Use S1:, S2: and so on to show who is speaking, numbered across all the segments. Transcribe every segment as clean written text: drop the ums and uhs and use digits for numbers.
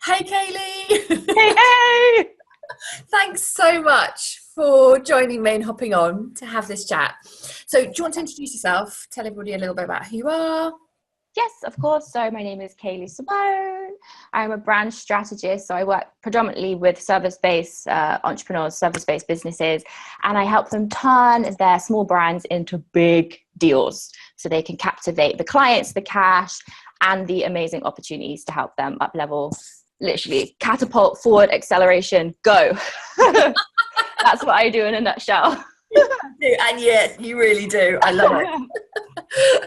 S1: Hey Kaylie!
S2: Hey, hey!
S1: Thanks so much for joining me and hopping on to have this chat. So, do you want to introduce yourself? Tell everybody a little bit about who you are.
S2: Yes, of course. So my name is Kaylie Simmone. I'm a brand strategist. So I work predominantly with service-based entrepreneurs, service-based businesses, and I help them turn their small brands into big deals so they can captivate the clients, the cash, and the amazing opportunities to help them up level, literally catapult forward, acceleration, go. That's what I do in a nutshell.
S1: And yes, you really do. I love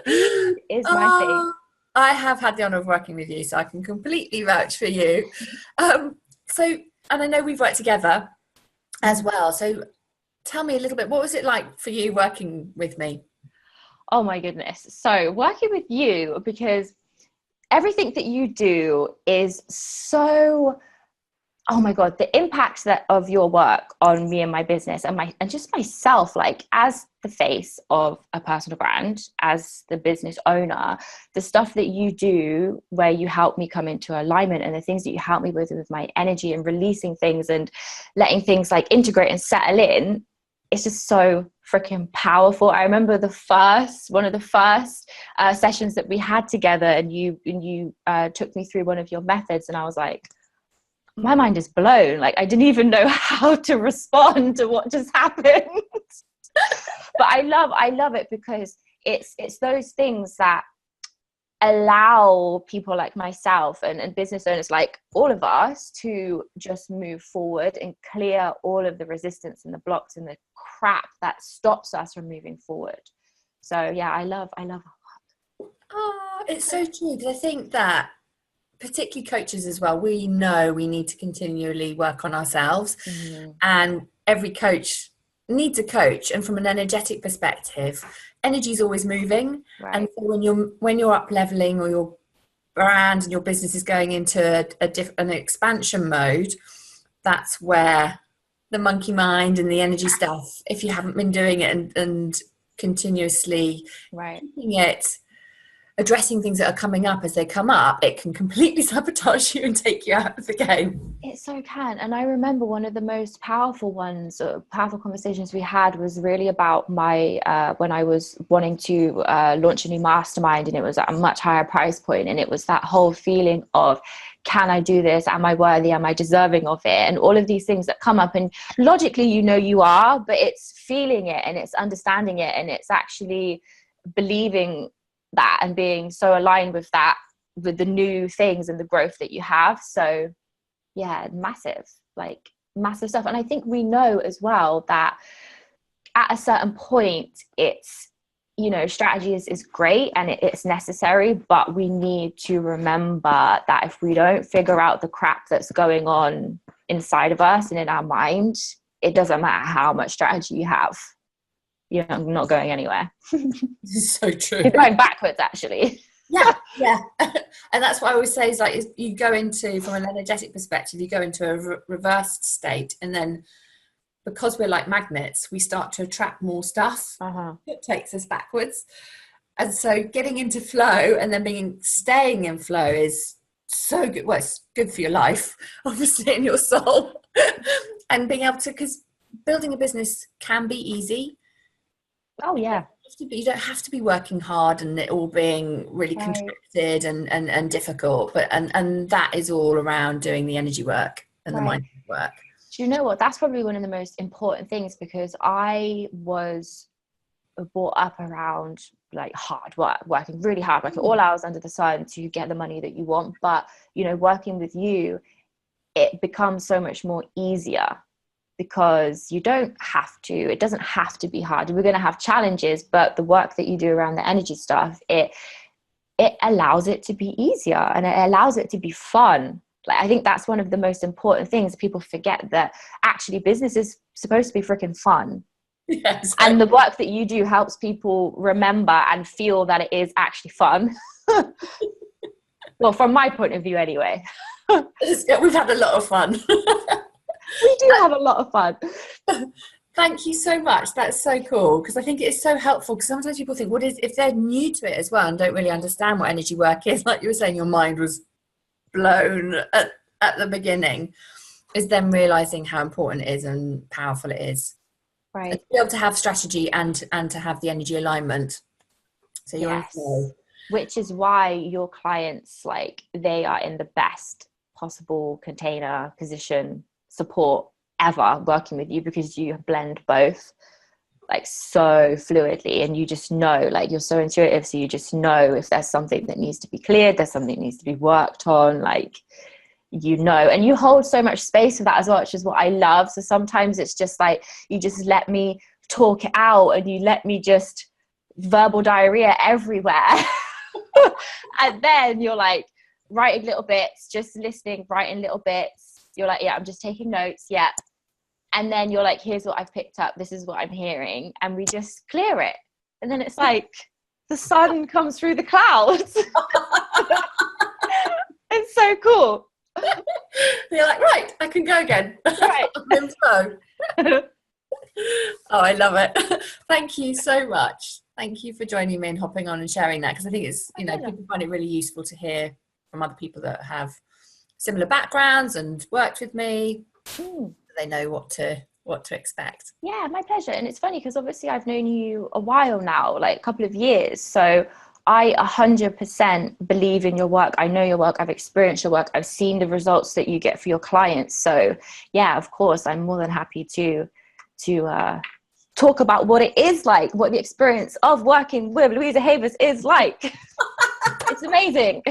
S1: it.
S2: Is my thing.
S1: I have had the honour of working with you, so I can completely vouch for you. And I know we've worked together as well. So tell me a little bit, what was it like for you working with me?
S2: Oh my goodness. So working with you, because everything that you do is so, oh my God, the impact of your work on me and my business and just myself, like as the face of a personal brand, as the business owner, the stuff that you do where you help me come into alignment and the things that you help me with my energy and releasing things and letting things like integrate and settle in, it's just so freaking powerful. I remember one of the first sessions that we had together, and you took me through one of your methods, and I was like, my mind is blown. Like I didn't even know how to respond to what just happened. But I love it because it's those things that allow people like myself and business owners like all of us to just move forward and clear all of the resistance and the blocks and the crap that stops us from moving forward. So yeah, I love
S1: Oh, it's so true, because I think that particularly coaches as well, we know we need to continually work on ourselves. And every coach needs a coach, and from an energetic perspective, energy is always moving, right? And so when you're up leveling, or your brand and your business is going into an expansion mode, that's where the monkey mind and the energy stuff, if you haven't been doing it and continuously keeping it, addressing things that are coming up as they come up, it can completely sabotage you and take you out of the game.
S2: It so can. And I remember one of the most powerful conversations we had was really about my when I was wanting to launch a new mastermind, and it was at a much higher price point, and it was that whole feeling of, can I do this? Am I worthy? Am I deserving of it? And all of these things that come up, and logically you are, but it's feeling it and it's understanding it, and it's actually believing that and being so aligned with that, with the new things and the growth that you have. So yeah, massive stuff. And I think we know as well that at a certain point, it's, strategy is great and it's necessary, but we need to remember that if we don't figure out the crap that's going on inside of us and in our mind, it doesn't matter how much strategy you have. You're not going anywhere.
S1: This is so true.
S2: You're going backwards, actually.
S1: Yeah. And that's what I always say is, like, you go into, from an energetic perspective, you go into a reversed state, and then because we're like magnets, we start to attract more stuff. It takes us backwards. And so getting into flow and then staying in flow is so good. Well, it's good for your life, obviously, and your soul. And being able to, because building a business can be easy.
S2: Oh yeah.
S1: You don't have to be working hard and it all being really contracted and difficult, but and that is all around doing the energy work and the mind work.
S2: Do you know what? That's probably one of the most important things, because I was brought up around like hard work, working really hard, working all hours under the sun to get the money that you want. But working with you, it becomes so much more easier, because it doesn't have to be hard. We're going to have challenges, but the work that you do around the energy stuff, it allows it to be easier and it allows it to be fun. Like, I think that's one of the most important things. People forget that actually business is supposed to be freaking fun.
S1: Yes.
S2: And the work that you do helps people remember and feel that it is actually fun. Well, from my point of view anyway.
S1: We've had a lot of fun.
S2: We do have a lot of fun.
S1: Thank you so much. That's so cool, because I think it's so helpful, because sometimes people think, if they're new to it as well and don't really understand what energy work is, like you were saying, your mind was blown at the beginning, is then realizing how important it is and powerful it is.
S2: Right.
S1: And to be able to have strategy and to have the energy alignment. So you're in flow.
S2: Which is why your clients, like, they are in the best possible container, position, support ever working with you, because you blend both like so fluidly, and you just know, like, you're so intuitive, so you just know if there's something that needs to be cleared, there's something that needs to be worked on, like, you know, and you hold so much space for that as well, which is what I love. So sometimes it's just like, you just let me talk it out, and you let me just verbal diarrhea everywhere. And then you're like writing little bits, just listening, writing little bits. You're like, yeah, I'm just taking notes. Yeah. And then you're like, here's what I've picked up. This is what I'm hearing. And we just clear it. And then it's like the sun comes through the clouds. It's so cool.
S1: You're like, right, I can go again.
S2: Right.
S1: I'm in flow. Oh, I love it. Thank you so much. Thank you for joining me and hopping on and sharing that, because I think it's, you know, people find it really useful to hear from other people that have similar backgrounds and worked with me. So they know what to expect.
S2: Yeah, my pleasure. And it's funny because obviously I've known you a while now, like a couple of years. So I 100% believe in your work. I know your work. I've experienced your work. I've seen the results that you get for your clients. So yeah, of course, I'm more than happy to talk about what it is like, what the experience of working with Louisa Havers is like. It's amazing.